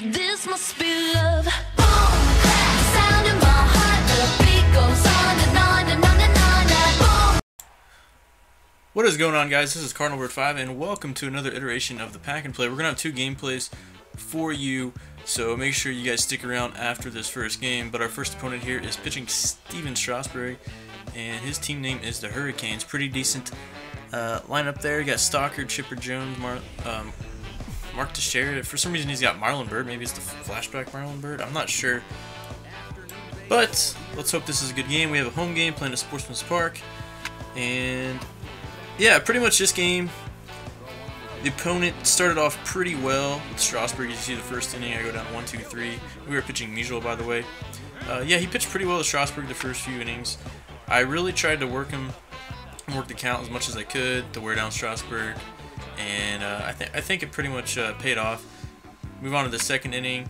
This must be love. Boom, sound in my heart. The beat goes on and on and on and on and boom. What is going on, guys? This is Cardinal Bird 5 and welcome to another iteration of the Pack and Play. We're going to have two gameplays for you, so make sure you guys stick around after this first game. But our first opponent here is pitching Steven Strasburg, and his team name is the Hurricanes. Pretty decent lineup there. You got Stalker, Chipper Jones, Mark Teixeira. For some reason he's got Marlon Bird. Maybe it's the flashback Marlon Bird. I'm not sure. But let's hope this is a good game. We have a home game playing at Sportsman's Park. And yeah, pretty much this game, the opponent started off pretty well with Strasburg. You see the first inning, I go down 1-2-3. We were pitching Musial, by the way. Yeah, he pitched pretty well with Strasburg the first few innings. I really tried to work him, work the count as much as I could to wear down Strasburg, and I think it pretty much paid off. Move on to the second inning,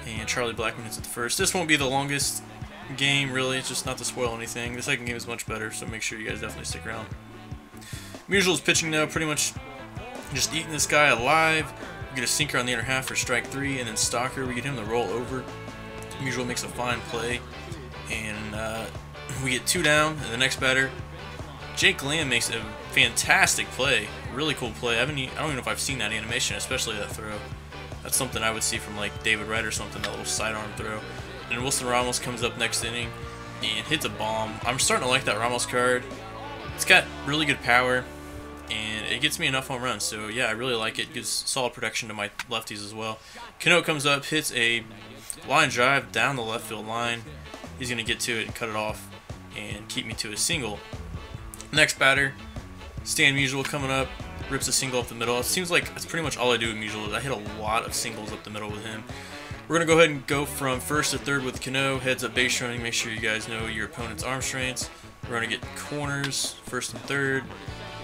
and Charlie Blackmon hits at the first. This won't be the longest game, really. It's just not to spoil anything. The second game is much better, so make sure you guys definitely stick around. Musial's pitching now, pretty much just eating this guy alive. We get a sinker on the inner half for strike 3, and then Stalker, we get him to roll over. Musial makes a fine play, and we get 2 down, and the next batter, Jake Lamb, makes a fantastic play. Really cool play. I don't even know if I've seen that animation, especially that throw. That's something I would see from like David Wright or something, that little sidearm throw. And Wilson Ramos comes up next inning and hits a bomb. I'm starting to like that Ramos card. It's got really good power, and it gets me enough home runs. So yeah, I really like it. Gives solid protection to my lefties as well. Cano comes up, hits a line drive down the left field line. He's going to get to it and cut it off and keep me to a single. Next batter, Stan Musial coming up, rips a single up the middle. It seems like that's pretty much all I do with Musial. I hit a lot of singles up the middle with him. We're going to go ahead and go from first to third with Cano. Heads up base running. Make sure you guys know your opponent's arm strengths. We're going to get corners, first and third.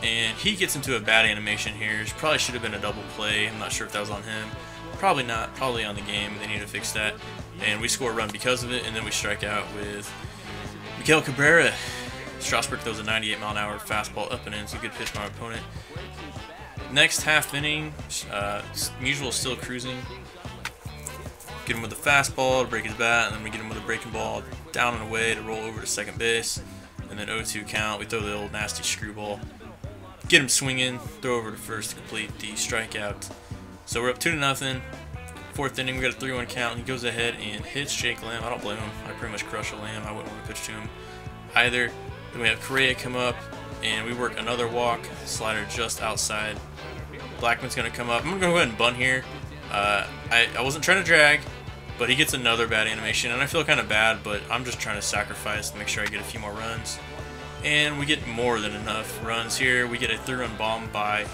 And he gets into a bad animation here. Probably should have been a double play. I'm not sure if that was on him. Probably not. Probably on the game. They need to fix that. And we score a run because of it. And then we strike out with Miguel Cabrera. Strasburg throws a 98-mile-an-hour fastball up and in. It's a good pitch by our opponent. Next half inning, Musial is still cruising. Get him with the fastball to break his bat, and then we get him with a breaking ball down and away to roll over to second base. And then 0-2 count. We throw the old nasty screwball. Get him swinging, throw over to first to complete the strikeout. So we're up 2-0. Fourth inning, we got a 3-1 count. And he goes ahead and hits Jake Lamb. I don't blame him. I pretty much crush a Lamb. I wouldn't want to pitch to him either. Then we have Correa come up, and we work another walk. Slider just outside. Blackman's going to come up. I'm going to go ahead and bunt here. I wasn't trying to drag, but he gets another bad animation, and I feel kind of bad, but I'm just trying to sacrifice to make sure I get a few more runs. And we get more than enough runs here. We get a 3-run bomb by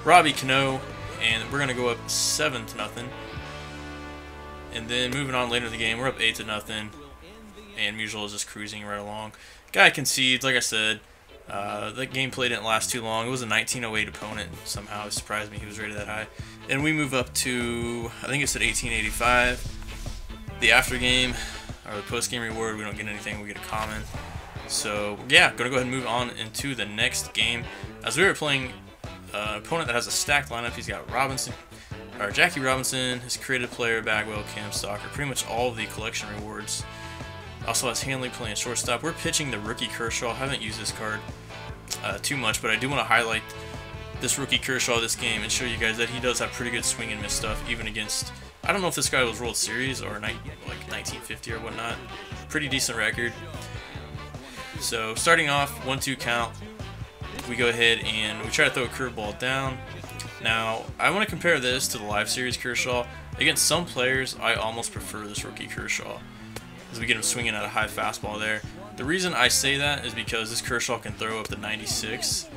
Robbie Cano, and we're going to go up 7-0. And then moving on later in the game, we're up 8-0, and Musial is just cruising right along. Guy concedes, like I said. The gameplay didn't last too long. It was a 1908 opponent. Somehow it surprised me he was rated that high. And we move up to, I think it said 1885. The after game, or the post game reward, we don't get anything. We get a common. So yeah, gonna go ahead and move on into the next game. As we were playing an opponent that has a stacked lineup, he's got Jackie Robinson, his creative player, Bagwell, Cam, Stalker, pretty much all of the collection rewards. Also has Hanley playing shortstop. We're pitching the rookie Kershaw. I haven't used this card too much, but I do want to highlight this rookie Kershaw this game and show you guys that he does have pretty good swing and miss stuff, even against, I don't know if this guy was World Series or like 1950 or whatnot. Pretty decent record. So starting off, 1-2 count. We go ahead and we try to throw a curveball down. Now, I want to compare this to the live series Kershaw. Against some players, I almost prefer this rookie Kershaw, as we get him swinging at a high fastball there. The reason I say that is because this Kershaw can throw up to 96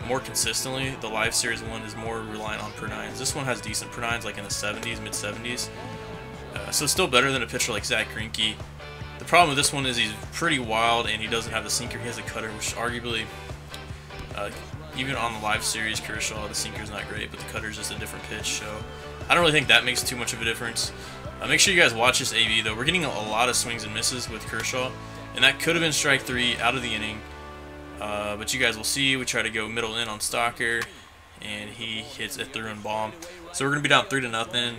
more consistently. The live series one is more reliant on per nines. This one has decent per nines, like in the 70s, mid 70s. So it's still better than a pitcher like Zach Greinke. The problem with this one is he's pretty wild, and he doesn't have the sinker. He has a cutter, which arguably, even on the live series Kershaw, the sinker's not great, but the cutter's just a different pitch. So I don't really think that makes too much of a difference. Make sure you guys watch this AB, though. We're getting a lot of swings and misses with Kershaw, and that could have been strike 3 out of the inning. But you guys will see, we try to go middle in on Stalker, and he hits a 3-run bomb. So we're going to be down 3-0.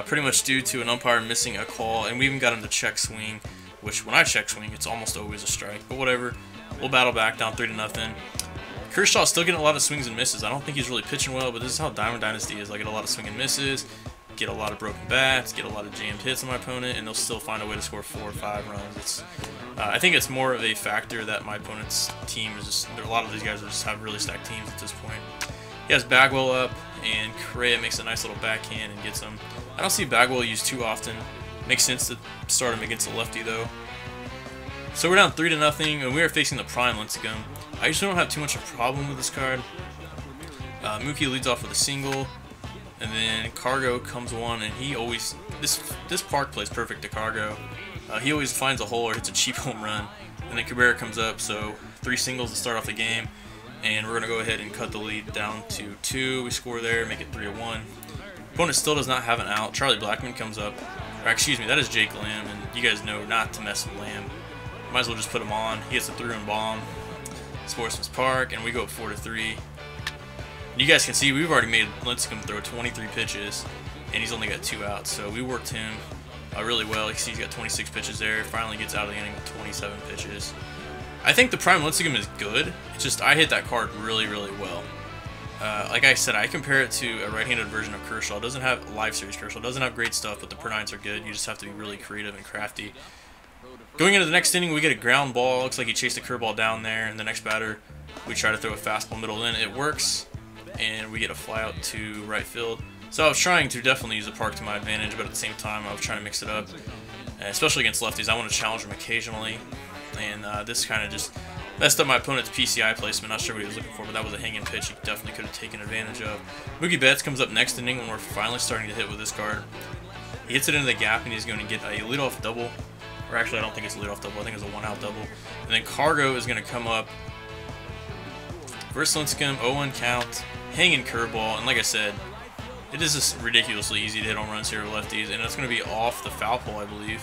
pretty much due to an umpire missing a call, and we even got him to check swing, which when I check swing, it's almost always a strike. But whatever, we'll battle back, down 3-0. Kershaw's still getting a lot of swings and misses. I don't think he's really pitching well, but this is how Diamond Dynasty is. I get a lot of swing and misses, get a lot of broken bats, get a lot of jammed hits on my opponent, and they'll still find a way to score 4 or 5 runs. I think it's more of a factor that my opponent's team is just, a lot of these guys just have really stacked teams at this point. He has Bagwell up, and Correa makes a nice little backhand and gets him. I don't see Bagwell used too often. Makes sense to start him against a lefty though. So we're down 3-0, and we are facing the Prime Lincecum. I usually don't have too much of a problem with this card. Mookie leads off with a single, and then Cargo comes one, and he always, this park plays perfect to Cargo. He always finds a hole or hits a cheap home run, and then Cabrera comes up, so 3 singles to start off the game, and we're going to go ahead and cut the lead down to 2. We score there, make it 3-1. Opponent still does not have an out. Charlie Blackmon comes up, or excuse me, that is Jake Lamb, and you guys know not to mess with Lamb. Might as well just put him on. He gets a 3-run bomb. Sportsman's Park, and we go up 4-3. You guys can see we've already made Lincecum throw 23 pitches, and he's only got 2 outs. So we worked him really well. You can see he's got 26 pitches there. Finally gets out of the inning with 27 pitches. I think the Prime Lincecum is good. It's just I hit that card really, really well. Like I said, I compare it to a right-handed version of Kershaw. It doesn't have live series Kershaw. It doesn't have great stuff, but the per-9s are good. You just have to be really creative and crafty. Going into the next inning, we get a ground ball. Looks like he chased a curveball down there, and the next batter, we try to throw a fastball middle in. It works, and we get a fly out to right field. So I was trying to definitely use the park to my advantage, but at the same time, I was trying to mix it up, especially against lefties. I want to challenge them occasionally, and this kind of just messed up my opponent's PCI placement. Not sure what he was looking for, but that was a hanging pitch he definitely could have taken advantage of. Mookie Betts comes up next inning when we're finally starting to hit with this card. He hits it into the gap, and he's going to get a leadoff double. Or actually, I don't think it's a leadoff double. I think it's a 1-out double. And then Cargo is going to come up. Versus Lincecum, 0-1 count, hanging curveball. And like I said, it is just ridiculously easy to hit home runs here with lefties. And it's going to be off the foul pole, I believe.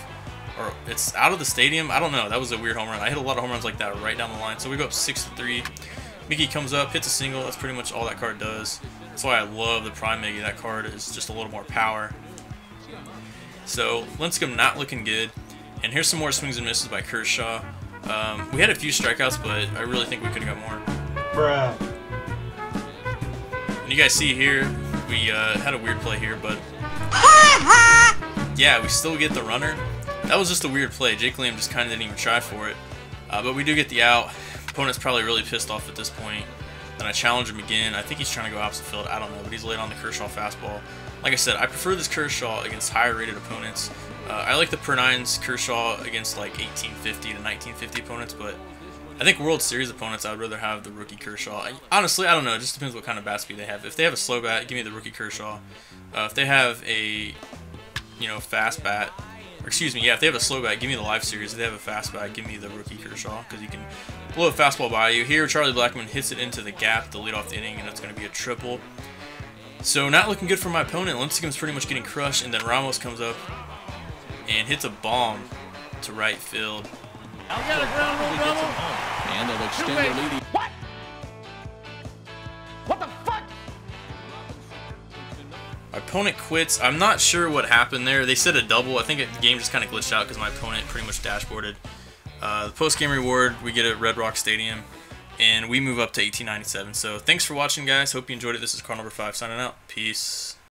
Or it's out of the stadium. I don't know. That was a weird home run. I hit a lot of home runs like that right down the line. So we go up 6-3. Mickey comes up, hits a single. That's pretty much all that card does. That's why I love the Prime Mickey. That card is just a little more power. So Lincecum not looking good. And here's some more swings and misses by Kershaw. We had a few strikeouts, but I really think we could have got more. Bruh. And you guys see here, we had a weird play here, but yeah, we still get the runner. That was just a weird play. Jake Lamb just kind of didn't even try for it. But we do get the out. Opponent's probably really pissed off at this point. Then I challenge him again. I think he's trying to go opposite field. I don't know, but he's laid on the Kershaw fastball. Like I said, I prefer this Kershaw against higher rated opponents. I like the per-9s Kershaw against like 1850 to 1950 opponents, but I think World Series opponents, I would rather have the rookie Kershaw. Honestly, I don't know. It just depends what kind of bat speed they have. If they have a slow bat, give me the rookie Kershaw. If they have a, fast bat, or excuse me, yeah, if they have a slow bat, give me the live series. If they have a fast bat, give me the rookie Kershaw, because you can blow a fastball by you. Here, Charlie Blackmon hits it into the gap to lead off the inning, and it's going to be a triple. So not looking good for my opponent. Lincecum's pretty much getting crushed, and then Ramos comes up and hits a bomb to right field. And they'll extend their lead. What? What the fuck? My opponent quits. I'm not sure what happened there. They said a double. I think the game just kind of glitched out because my opponent pretty much dashboarded. The post-game reward we get at Red Rock Stadium, and we move up to 1897. So thanks for watching, guys. Hope you enjoyed it. This is Car number 5 signing out. Peace.